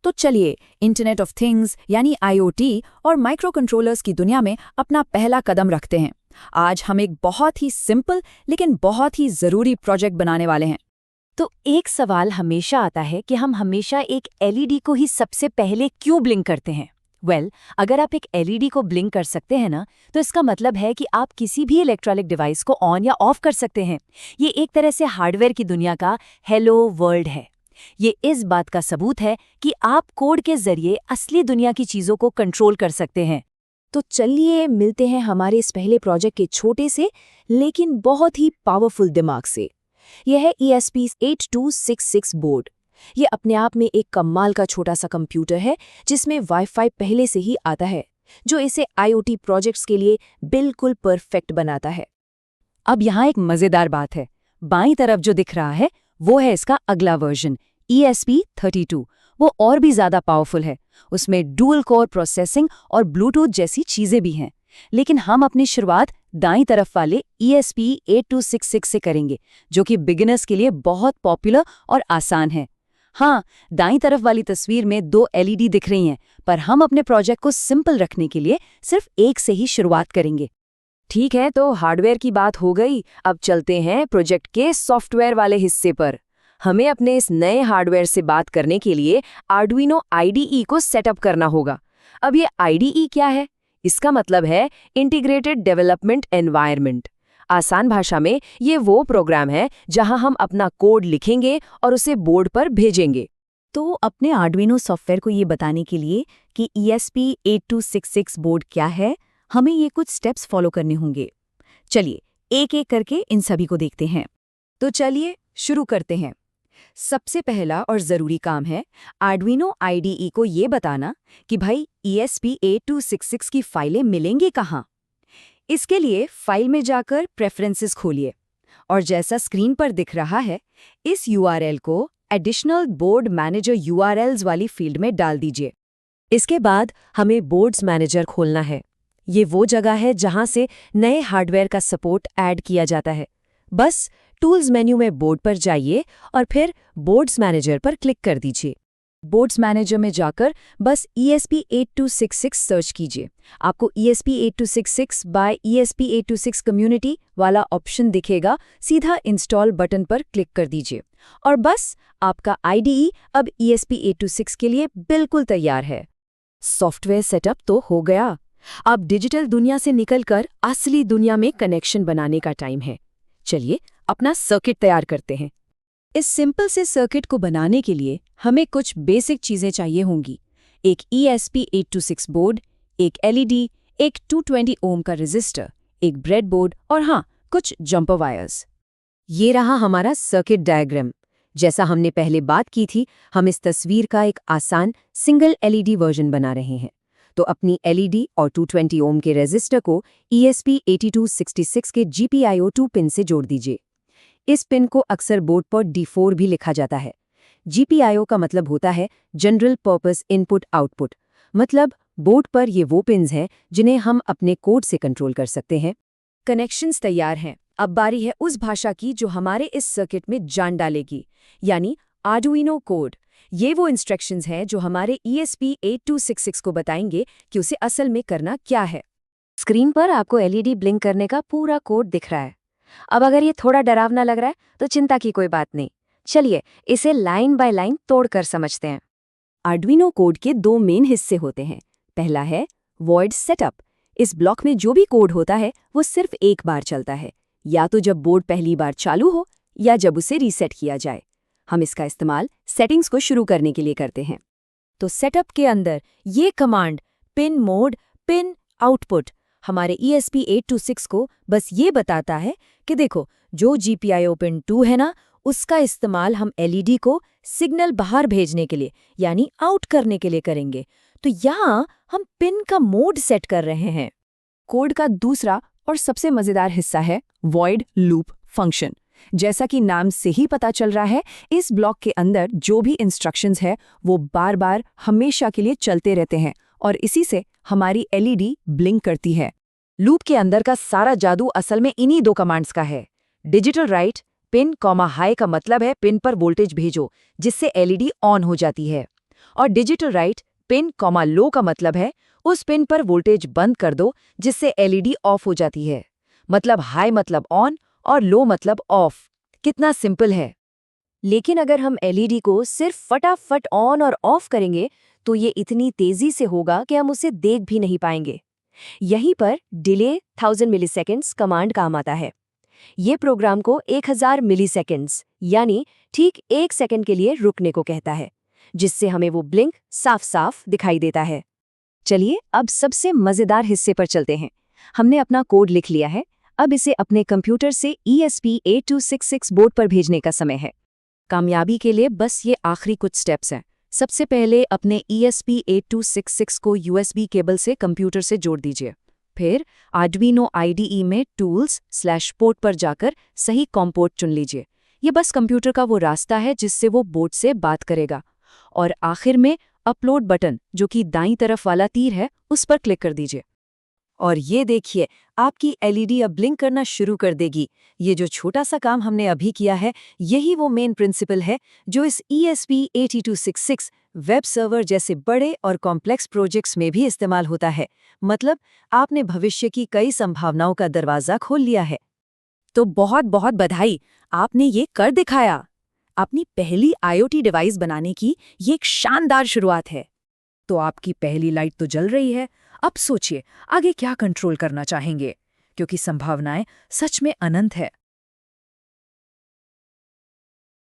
तो चलिए internet of things यानी आईओटी और माइक्रो कंट्रोलर्स की दुनिया में अपना पहला कदम रखते हैं। आज हम एक बहुत ही सिंपल लेकिन बहुत ही ज़रूरी प्रोजेक्ट बनाने वाले हैं। तो एक सवाल हमेशा आता है कि हम हमेशा एक एलईडी को ही सबसे पहले क्यों ब्लिंक करते हैं। अगर आप एक एलईडी को ब्लिंक कर सकते हैं ना, तो इसका मतलब है कि आप किसी भी इलेक्ट्रॉनिक डिवाइस को ऑन या ऑफ कर सकते हैं। ये एक तरह से हार्डवेयर की दुनिया का हेलो वर्ल्ड है। ये इस बात का सबूत है कि आप कोड के जरिए असली दुनिया की चीजों को कंट्रोल कर सकते हैं। तो चलिए मिलते हैं हमारे इस पहले प्रोजेक्ट के छोटे से लेकिन बहुत ही पावरफुल दिमाग से। यह है ESP8266 बोर्ड। ये अपने आप में एक कमाल का छोटा सा कंप्यूटर है जिसमें वाईफाई पहले से ही आता है, जो इसे आईओटी प्रोजेक्ट्स के लिए बिल्कुल परफेक्ट बनाता है। अब यहाँ एक मजेदार बात है। बाईं तरफ जो दिख रहा है वो है इसका अगला वर्जन ESP32। वो और भी ज्यादा पावरफुल है। उसमें डुअल कोर प्रोसेसिंग और ब्लूटूथ जैसी चीजें भी हैं। लेकिन हम अपनी शुरुआत दाईं तरफ वाले ESP8266 से करेंगे, जो कि बिगिनर्स के लिए बहुत पॉपुलर और आसान है। हाँ, दाईं तरफ वाली तस्वीर में 2 LED दिख रही हैं, पर हम अपने प्रोजेक्ट को सिंपल रखने के लिए सिर्फ एक से ही शुरुआत करेंगे। ठीक है, तो हार्डवेयर की बात हो गई। अब चलते हैं प्रोजेक्ट के सॉफ्टवेयर वाले हिस्से पर। हमें अपने इस नए हार्डवेयर से बात करने के लिए आर्डुइनो IDE को सेटअप करना होगा। अब ये IDE क्या है? इसका मतलब है इंटीग्रेटेड डेवलपमेंट एनवायरनमेंट। आसान भाषा में ये वो प्रोग्राम है जहां हम अपना कोड लिखेंगे और उसे बोर्ड पर भेजेंगे। तो अपने आर्डुइनो सॉफ्टवेयर को ये बताने के लिए कि ESP8266 बोर्ड क्या है, हमें ये कुछ स्टेप्स फॉलो करने होंगे। चलिए एक एक करके इन सभी को देखते हैं। तो चलिए शुरू करते हैं। सबसे पहला और ज़रूरी काम है आर्डुइनो IDE को ये बताना कि भाई ESP8266 की फाइलें मिलेंगी कहाँ। इसके लिए फाइल में जाकर प्रेफरेंसेस खोलिए और जैसा स्क्रीन पर दिख रहा है, इस URL को एडिशनल बोर्ड मैनेजर URLs वाली फील्ड में डाल दीजिए। इसके बाद हमें बोर्ड्स मैनेजर खोलना है। ये वो जगह है जहां से नए हार्डवेयर का सपोर्ट ऐड किया जाता है। बस टूल्स मेन्यू में बोर्ड पर जाइए और फिर बोर्ड्स मैनेजर पर क्लिक कर दीजिए। बोर्ड्स मैनेजर में जाकर बस ESP8266 सर्च कीजिए। आपको ESP8266 बाय ESP826 कम्युनिटी वाला ऑप्शन दिखेगा। सीधा इंस्टॉल बटन पर क्लिक कर दीजिए और बस आपका IDE अब ESP826 के लिए बिल्कुल तैयार है। सॉफ्टवेयर सेटअप तो हो गया। अब डिजिटल दुनिया से निकलकर असली दुनिया में कनेक्शन बनाने का टाइम है। चलिए अपना सर्किट तैयार करते हैं। इस सिंपल से सर्किट को बनाने के लिए हमें कुछ बेसिक चीजें चाहिए होंगी। एक ESP826 बोर्ड, एक LED, एक 220 ओम का रेजिस्टर, एक ब्रेडबोर्ड और हाँ, कुछ जंपर वायर्स। ये रहा हमारा सर्किट डायग्राम। जैसा हमने पहले बात की थी, हम इस तस्वीर का एक आसान सिंगल LED वर्जन बना रहे हैं। तो अपनी LED और 220 ओम के रेजिस्टर को ESP8266 के GPIO 2 पिन से जोड़ दीजिए। इस पिन को अक्सर बोर्ड पर D4 भी लिखा जाता है। GPIO का मतलब होता है जनरल पर्पस इनपुट आउटपुट। मतलब बोर्ड पर ये वो पिन्स हैं जिन्हें हम अपने कोड से कंट्रोल कर सकते हैं। कनेक्शंस तैयार हैं। अब बारी है उस भाषा की जो हमारे इस सर्किट में जान डालेगी, यानी आर्डुइनो कोड। ये वो इंस्ट्रक्शंस हैं जो हमारे ESP8266 को बताएंगे कि उसे असल में करना क्या है। स्क्रीन पर आपको LED ब्लिंक करने का पूरा कोड दिख रहा है। अब अगर ये थोड़ा डरावना लग रहा है तो चिंता की कोई बात नहीं। चलिए इसे लाइन बाय लाइन तोड़कर समझते हैं। आर्डुइनो कोड के 2 मेन हिस्से होते हैं। पहला है वॉइड सेटअप। इस ब्लॉक में जो भी कोड होता है वो सिर्फ एक बार चलता है, या तो जब बोर्ड पहली बार चालू हो या जब उसे रीसेट किया जाए। हम इसका इस्तेमाल सेटिंग्स को शुरू करने के लिए करते हैं। तो सेटअप के अंदर ये command pin mode pin output हमारे ESP826 को बस ये बताता है कि देखो, जो GPIO पिन 2 है ना, उसका इस्तेमाल हम LED को सिग्नल बाहर भेजने के लिए यानी आउट करने के लिए करेंगे। तो यहाँ हम पिन का मोड सेट कर रहे हैं। कोड का दूसरा और सबसे मजेदार हिस्सा है वॉइड लूप फंक्शन। जैसा कि नाम से ही पता चल रहा है, इस ब्लॉक के अंदर जो भी इंस्ट्रक्शंस है वो बार बार हमेशा के लिए चलते रहते हैं और इसी से हमारी LED ब्लिंक करती है। लूप के अंदर का सारा जादू असल में इन्हीं 2 कमांड्स का है। डिजिटल राइट पिन हाई का मतलब है पिन पर वोल्टेज भेजो, जिससे LED ऑन हो जाती है। और डिजिटल राइट पिन कॉमा लो का मतलब है उस पिन पर वोल्टेज बंद कर दो जिससे एलईडी ऑफ हो जाती है। मतलब हाई मतलब ऑन और लो मतलब ऑफ। कितना सिंपल है। लेकिन अगर हम एलईडी को सिर्फ फटाफट ऑन और ऑफ करेंगे तो ये इतनी तेजी से होगा कि हम उसे देख भी नहीं पाएंगे। यहीं पर डिले 1000 मिलीसेकंड्स कमांड काम आता है। ये प्रोग्राम को 1000 मिलीसेकंड्स यानी ठीक 1 सेकंड के लिए रुकने को कहता है, जिससे हमें वो ब्लिंक साफ साफ दिखाई देता है। चलिए अब सबसे मजेदार हिस्से पर चलते हैं। हमने अपना कोड लिख लिया है, अब इसे अपने कंप्यूटर से ESP8266 बोर्ड पर भेजने का समय है। कामयाबी के लिए बस ये आखिरी कुछ स्टेप्स हैं। सबसे पहले अपने ESP8266 को USB केबल से कंप्यूटर से जोड़ दीजिए। फिर आर्डुइनो IDE में टूल्स/पोर्ट पर जाकर सही कॉम पोर्ट चुन लीजिए। ये बस कंप्यूटर का वो रास्ता है जिससे वो बोर्ड से बात करेगा। और आखिर में अपलोड बटन, जो कि दाईं तरफ वाला तीर है, उस पर क्लिक कर दीजिए। और ये देखिए, आपकी एलईडी अब ब्लिंक करना शुरू कर देगी। ये जो छोटा सा काम हमने अभी किया है, यही वो मेन प्रिंसिपल है जो इस ESP8266 वेब सर्वर जैसे बड़े और कॉम्प्लेक्स प्रोजेक्ट्स में भी इस्तेमाल होता है। मतलब आपने भविष्य की कई संभावनाओं का दरवाज़ा खोल लिया है। तो बहुत बहुत बधाई, आपने ये कर दिखाया। अपनी पहली IoT डिवाइस बनाने की ये एक शानदार शुरुआत है। तो आपकी पहली लाइट तो जल रही है। अब सोचिए आगे क्या कंट्रोल करना चाहेंगे, क्योंकि संभावनाएं सच में अनंत है।